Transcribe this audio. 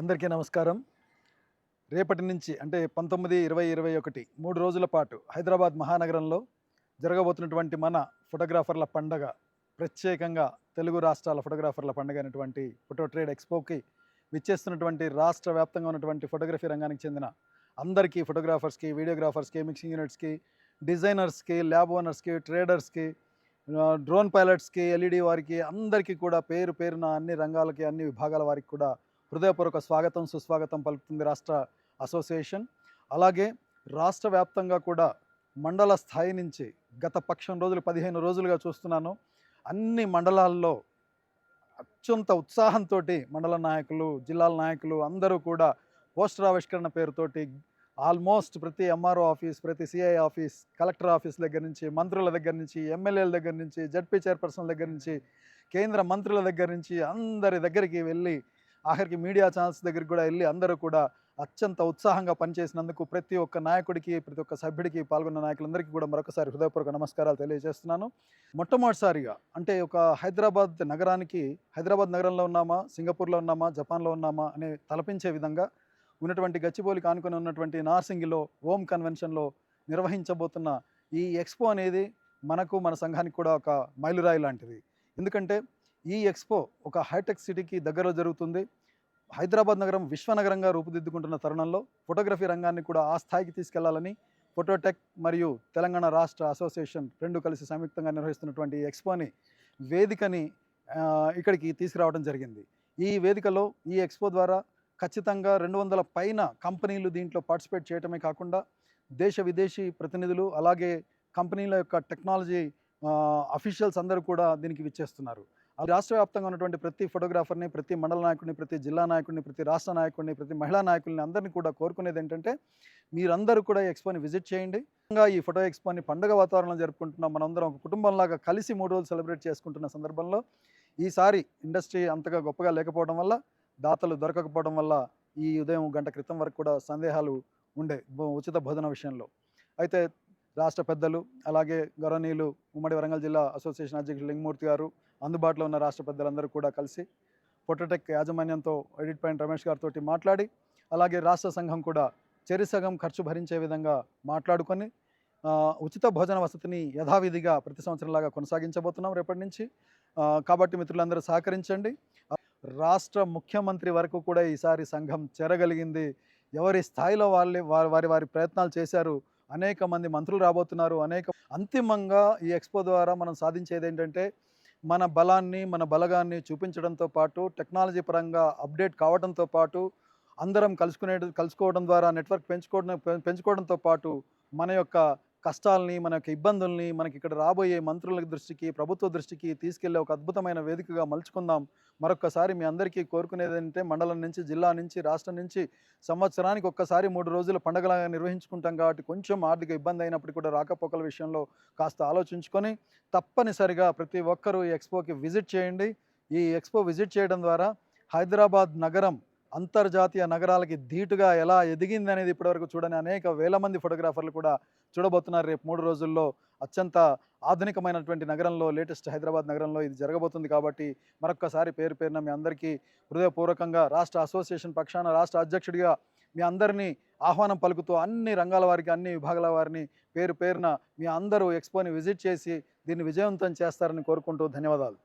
అందరికీ నమస్కారం. రేపటి నుంచి అంటే 19, 20, 21 3 రోజుల పాటు హైదరాబాద్ మహానగరంలో జరగబోతున్నటువంటి మన ఫోటోగ్రాఫర్ల పండగ, ప్రత్యేకంగా తెలుగు రాష్ట్రాల ఫోటోగ్రాఫర్ల పండగ అయినటువంటి ఫోటో ట్రేడ్ ఎక్స్పోకి విచ్చేస్తున్నటువంటి రాష్ట్ర వ్యాప్తంగా ఉన్నటువంటి ఫోటోగ్రఫీ రంగానికి చెందిన అందరికీ, ఫోటోగ్రాఫర్స్కి, వీడియోగ్రాఫర్స్కి, మిక్సింగ్ యూనిట్స్కి, డిజైనర్స్కి, ల్యాబ్ ఓనర్స్కి, ట్రేడర్స్కి, డ్రోన్ పైలట్స్కి, ఎల్ఈడి వారికి అందరికీ కూడా పేరు పేరున అన్ని రంగాలకి, అన్ని విభాగాల వారికి కూడా హృదయపూర్వక స్వాగతం, సుస్వాగతం పలుకుతుంది రాష్ట్ర అసోసియేషన్. అలాగే రాష్ట్ర వ్యాప్తంగా కూడా మండల స్థాయి నుంచి గత పక్షం రోజులు 15 రోజులుగా చూస్తున్నాను. అన్ని మండలాల్లో అత్యంత ఉత్సాహంతో మండల నాయకులు, జిల్లాల నాయకులు అందరూ కూడా పోస్టర్ ఆవిష్కరణ పేరుతోటి ఆల్మోస్ట్ ప్రతి ఎంఆర్ఓ ఆఫీస్, ప్రతి సిఐ ఆఫీస్, కలెక్టర్ ఆఫీస్ దగ్గర నుంచి, మంత్రుల దగ్గర నుంచి, ఎమ్మెల్యేల దగ్గర నుంచి, జడ్పీ చైర్పర్సన్ దగ్గర నుంచి, కేంద్ర మంత్రుల దగ్గర నుంచి అందరి దగ్గరికి వెళ్ళి, ఆఖరికి మీడియా ఛానల్స్ దగ్గరికి కూడా వెళ్ళి అందరూ కూడా అత్యంత ఉత్సాహంగా పనిచేసినందుకు ప్రతి ఒక్క నాయకుడికి, ప్రతి ఒక్క సభ్యుడికి, పాల్గొన్న నాయకులందరికీ కూడా మరొకసారి హృదయపూర్వక నమస్కారాలు తెలియజేస్తున్నాను. మొట్టమొదటిసారిగా అంటే ఒక హైదరాబాద్ నగరంలో ఉన్నామా, సింగపూర్లో ఉన్నామా, జపాన్లో ఉన్నామా అనే తలపించే విధంగా ఉన్నటువంటి గచ్చిబౌలికి ఆనుకొని ఉన్నటువంటి నార్సింగిలో ఓం కన్వెన్షన్లో నిర్వహించబోతున్న ఈ ఎక్స్పో అనేది మనకు, మన సంఘానికి కూడా ఒక మైలురాయి లాంటిది. ఎందుకంటే ఈ ఎక్స్పో ఒక హైటెక్ సిటీకి దగ్గరలో జరుగుతుంది. హైదరాబాద్ నగరం విశ్వనగరంగా రూపుదిద్దుకుంటున్న తరుణంలో ఫోటోగ్రఫీ రంగాన్ని కూడా ఆ స్థాయికి తీసుకెళ్లాలని ఫోటోటెక్ మరియు తెలంగాణ రాష్ట్ర అసోసియేషన్ రెండు కలిసి సంయుక్తంగా నిర్వహిస్తున్నటువంటి ఈ ఎక్స్పోని, వేదికని ఇక్కడికి తీసుకురావడం జరిగింది. ఈ వేదికలో ఈ ఎక్స్పో ద్వారా ఖచ్చితంగా 200 పైన కంపెనీలు దీంట్లో పార్టిసిపేట్ చేయటమే కాకుండా దేశ విదేశీ ప్రతినిధులు, అలాగే కంపెనీల యొక్క టెక్నాలజీ అఫీషియల్స్ అందరూ కూడా దీనికి విచ్చేస్తున్నారు. రాష్ట్ర వ్యాప్తంగా ఉన్నటువంటి ప్రతి ఫోటోగ్రాఫర్ని, ప్రతి మండల నాయకుడిని, ప్రతి జిల్లా నాయకుడిని, ప్రతి రాష్ట్ర నాయకుడిని, ప్రతి మహిళా నాయకుల్ని అందరినీ కూడా కోరుకునేది ఏంటంటే, మీరందరూ కూడా ఈ ఎక్స్పోని విజిట్ చేయండి. ఈ ఫోటో ఎక్స్పోని పండుగ వాతావరణంలో జరుపుకుంటున్నాం. మనందరం ఒక కుటుంబంలాగా కలిసి 3 రోజులు సెలబ్రేట్ చేసుకుంటున్న సందర్భంలో ఈసారి ఇండస్ట్రీ అంతగా గొప్పగా లేకపోవడం వల్ల, దాతలు దొరకకపోవడం వల్ల ఈ ఉదయం గంట క్రితం వరకు కూడా సందేహాలు ఉండే ఉచిత భోజన విషయంలో. అయితే రాష్ట్ర పెద్దలు, అలాగే గౌరవనీయులు ఉమ్మడి వరంగల్ జిల్లా అసోసియేషన్ అధ్యక్షులు లింగమూర్తి గారు, అందుబాటులో ఉన్న రాష్ట్ర పెద్దలందరూ కూడా కలిసి ఫోటోటెక్ యాజమాన్యంతో, ఎడిట్ పాయింట్ రమేష్ గారితో మాట్లాడి, అలాగే రాష్ట్ర సంఘం కూడా చెరిసగం ఖర్చు భరించే విధంగా మాట్లాడుకొని ఉచిత భోజన వసతిని యథావిధిగా ప్రతి సంవత్సరంలాగా కొనసాగించబోతున్నాం రేపటి నుంచి. కాబట్టి మిత్రులందరూ సహకరించండి. రాష్ట్ర ముఖ్యమంత్రి వరకు కూడా ఈసారి సంఘం చేరగలిగింది. ఎవరి స్థాయిలో వారి ప్రయత్నాలు చేశారు. అనేక మంది మంత్రులు రాబోతున్నారు. అంతిమంగా ఈ ఎక్స్పో ద్వారా మనం సాధించేది ఏంటంటే, మన బలాన్ని, మన బలగాన్ని చూపించడంతో పాటు, టెక్నాలజీ పరంగా అప్డేట్ కావడంతో పాటు, అందరం కలుసుకోవడం ద్వారా నెట్వర్క్ పెంచుకోవడంతో పాటు, మన యొక్క కష్టాలని, మన యొక్క ఇబ్బందుల్ని మనకి ఇక్కడ రాబోయే మంత్రుల దృష్టికి, ప్రభుత్వ దృష్టికి తీసుకెళ్లే ఒక అద్భుతమైన వేదికగా మలుచుకుందాం. మరొక్కసారి మీ అందరికీ కోరుకునేది ఏంటంటే, మండలం నుంచి, జిల్లా నుంచి, రాష్ట్రం నుంచి సంవత్సరానికి ఒక్కసారి 3 రోజుల పండుగలాగా నిర్వహించుకుంటాం కాబట్టి కొంచెం ఆర్థిక ఇబ్బంది అయినప్పటికీ కూడా రాకపోకల విషయంలో కాస్త ఆలోచించుకొని తప్పనిసరిగా ప్రతి ఒక్కరూ ఈ ఎక్స్పోకి విజిట్ చేయండి. ఈ ఎక్స్పో విజిట్ చేయడం ద్వారా హైదరాబాద్ నగరం అంతర్జాతీయ నగరాలకి ధీటుగా ఎలా ఎదిగింది అనేది ఇప్పటివరకు చూడని అనేక వేల మంది ఫోటోగ్రాఫర్లు కూడా చూడబోతున్నారు. రేపు 3 రోజుల్లో అత్యంత ఆధునికమైనటువంటి నగరంలో, లేటెస్ట్ హైదరాబాద్ నగరంలో ఇది జరగబోతుంది. కాబట్టి మరొక్కసారి పేరు పేరున మీ అందరికీ హృదయపూర్వకంగా రాష్ట్ర అసోసియేషన్ పక్షాన రాష్ట్ర అధ్యక్షుడిగా మీ అందరినీ ఆహ్వానం పలుకుతూ, అన్ని రంగాల వారికి, అన్ని విభాగాల వారిని పేరు పేరున మీ అందరూ ఎక్స్పోని విజిట్ చేసి దీన్ని విజయవంతం చేస్తారని కోరుకుంటూ ధన్యవాదాలు.